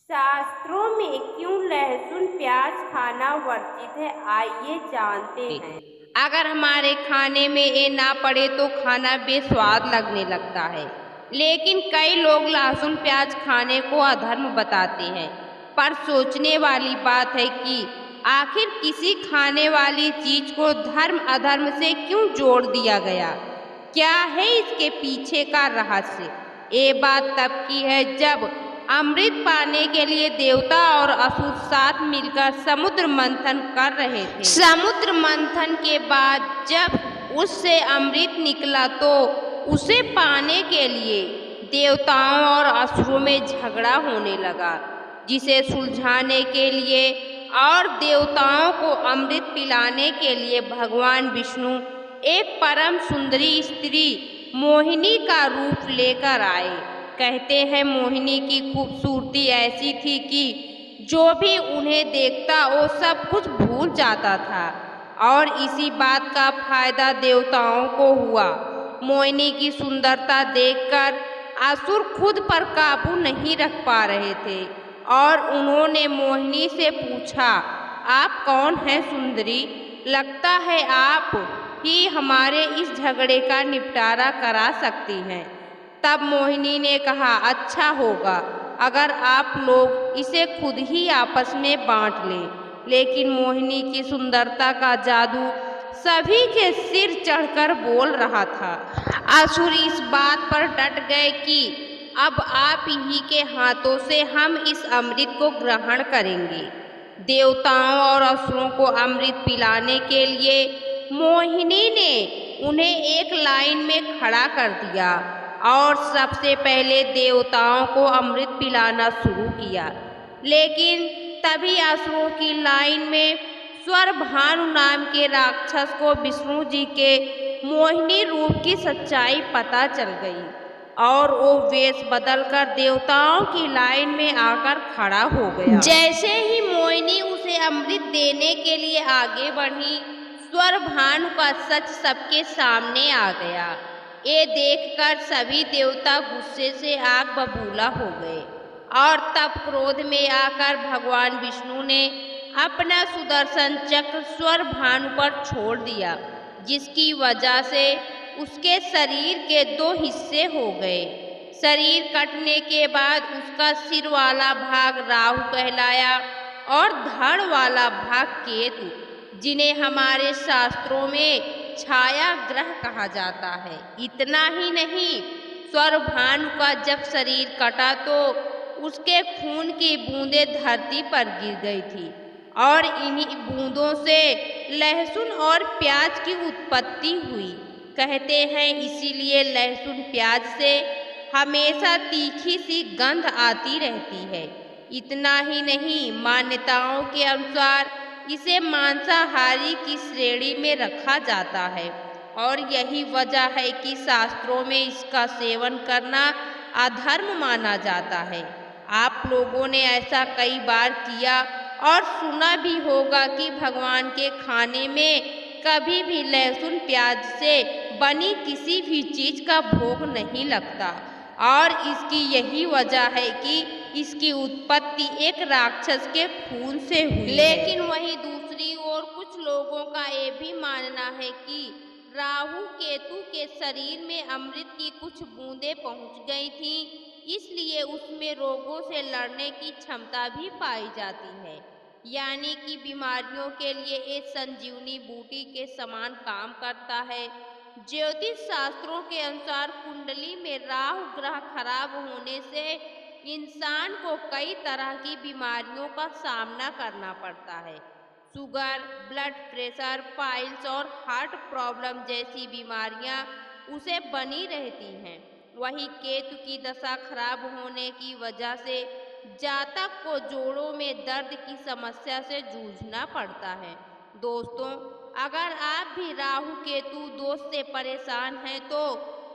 शास्त्रों में क्यों लहसुन प्याज खाना वर्जित है, आइए जानते हैं। अगर हमारे खाने में ये ना पड़े तो खाना बेस्वाद लगने लगता है। लेकिन कई लोग लहसुन प्याज खाने को अधर्म बताते हैं। पर सोचने वाली बात है कि आखिर किसी खाने वाली चीज को धर्म अधर्म से क्यों जोड़ दिया गया? क्या है इसके पीछे का रहस्य? ये बात तब की है जब अमृत पाने के लिए देवता और असुर साथ मिलकर समुद्र मंथन कर रहे थे। समुद्र मंथन के बाद जब उससे अमृत निकला तो उसे पाने के लिए देवताओं और असुरों में झगड़ा होने लगा, जिसे सुलझाने के लिए और देवताओं को अमृत पिलाने के लिए भगवान विष्णु एक परम सुंदरी स्त्री मोहिनी का रूप लेकर आए। कहते हैं मोहिनी की खूबसूरती ऐसी थी कि जो भी उन्हें देखता वो सब कुछ भूल जाता था, और इसी बात का फायदा देवताओं को हुआ। मोहिनी की सुंदरता देखकर असुर खुद पर काबू नहीं रख पा रहे थे और उन्होंने मोहिनी से पूछा, आप कौन हैं सुंदरी? लगता है आप ही हमारे इस झगड़े का निपटारा करा सकती हैं। तब मोहिनी ने कहा, अच्छा होगा अगर आप लोग इसे खुद ही आपस में बांट लें। लेकिन मोहिनी की सुंदरता का जादू सभी के सिर चढ़कर बोल रहा था। असुर इस बात पर डट गए कि अब आप ही के हाथों से हम इस अमृत को ग्रहण करेंगे। देवताओं और असुरों को अमृत पिलाने के लिए मोहिनी ने उन्हें एक लाइन में खड़ा कर दिया और सबसे पहले देवताओं को अमृत पिलाना शुरू किया। लेकिन तभी असुरों की लाइन में स्वरभानु नाम के राक्षस को विष्णु जी के मोहिनी रूप की सच्चाई पता चल गई और वो वेश बदलकर देवताओं की लाइन में आकर खड़ा हो गया। जैसे ही मोहिनी उसे अमृत देने के लिए आगे बढ़ी, स्वरभानु का सच सबके सामने आ गया। ये देखकर सभी देवता गुस्से से आग बबूला हो गए और तब क्रोध में आकर भगवान विष्णु ने अपना सुदर्शन चक्र स्वरभानु पर छोड़ दिया, जिसकी वजह से उसके शरीर के दो हिस्से हो गए। शरीर कटने के बाद उसका सिर वाला भाग राहु कहलाया और धड़ वाला भाग केतु, जिन्हें हमारे शास्त्रों में छाया ग्रह कहा जाता है। इतना ही नहीं, स्वरभानु का जब शरीर कटा तो उसके खून की बूंदें धरती पर गिर गई थी और इन्हीं बूंदों से लहसुन और प्याज की उत्पत्ति हुई। कहते हैं इसीलिए लहसुन प्याज से हमेशा तीखी सी गंध आती रहती है। इतना ही नहीं, मान्यताओं के अनुसार इसे मांसाहारी की श्रेणी में रखा जाता है और यही वजह है कि शास्त्रों में इसका सेवन करना अधर्म माना जाता है। आप लोगों ने ऐसा कई बार किया और सुना भी होगा कि भगवान के खाने में कभी भी लहसुन प्याज से बनी किसी भी चीज का भोग नहीं लगता और इसकी यही वजह है कि इसकी उत्पत्ति एक राक्षस के खून से हुई। लेकिन वहीं दूसरी ओर कुछ लोगों का ये भी मानना है कि राहु केतु के शरीर में अमृत की कुछ बूंदें पहुंच गई थीं, इसलिए उसमें रोगों से लड़ने की क्षमता भी पाई जाती है। यानी कि बीमारियों के लिए एक संजीवनी बूटी के समान काम करता है। ज्योतिष शास्त्रों के अनुसार कुंडली में राहु ग्रह खराब होने से इंसान को कई तरह की बीमारियों का सामना करना पड़ता है। शुगर, ब्लड प्रेशर, पाइल्स और हार्ट प्रॉब्लम जैसी बीमारियां उसे बनी रहती हैं। वहीं केतु की दशा खराब होने की वजह से जातक को जोड़ों में दर्द की समस्या से जूझना पड़ता है। दोस्तों, अगर आप भी राहु केतु दोष से परेशान हैं तो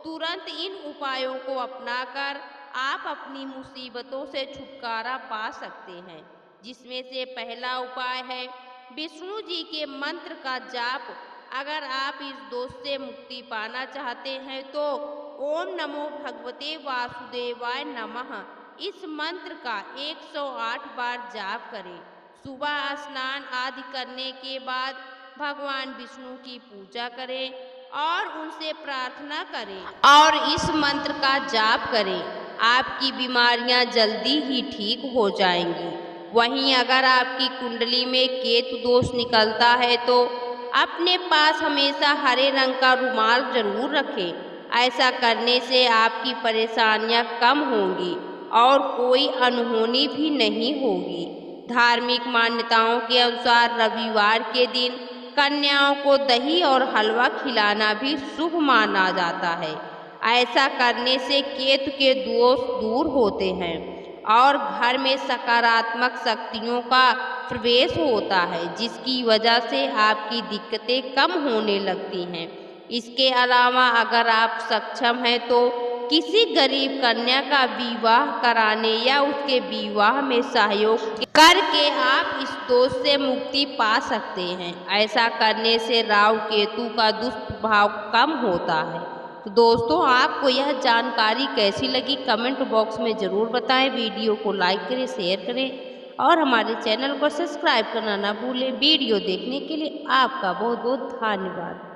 तुरंत इन उपायों को अपनाकर आप अपनी मुसीबतों से छुटकारा पा सकते हैं, जिसमें से पहला उपाय है विष्णु जी के मंत्र का जाप। अगर आप इस दोष से मुक्ति पाना चाहते हैं तो ओम नमो भगवते वासुदेवाय नमः इस मंत्र का 108 बार जाप करें। सुबह स्नान आदि करने के बाद भगवान विष्णु की पूजा करें और उनसे प्रार्थना करें और इस मंत्र का जाप करें। आपकी बीमारियां जल्दी ही ठीक हो जाएंगी। वहीं अगर आपकी कुंडली में केतु दोष निकलता है तो अपने पास हमेशा हरे रंग का रुमाल जरूर रखें। ऐसा करने से आपकी परेशानियां कम होंगी और कोई अनहोनी भी नहीं होगी। धार्मिक मान्यताओं के अनुसार रविवार के दिन कन्याओं को दही और हलवा खिलाना भी शुभ माना जाता है। ऐसा करने से केतु के दोष दूर होते हैं और घर में सकारात्मक शक्तियों का प्रवेश होता है, जिसकी वजह से आपकी दिक्कतें कम होने लगती हैं। इसके अलावा अगर आप सक्षम हैं तो किसी गरीब कन्या का विवाह कराने या उसके विवाह में सहयोग करके आप इस दोष से मुक्ति पा सकते हैं। ऐसा करने से राहु केतु का दुष्प्रभाव कम होता है। तो दोस्तों, आपको यह जानकारी कैसी लगी कमेंट बॉक्स में ज़रूर बताएं। वीडियो को लाइक करें, शेयर करें और हमारे चैनल को सब्सक्राइब करना ना भूलें। वीडियो देखने के लिए आपका बहुत बहुत धन्यवाद।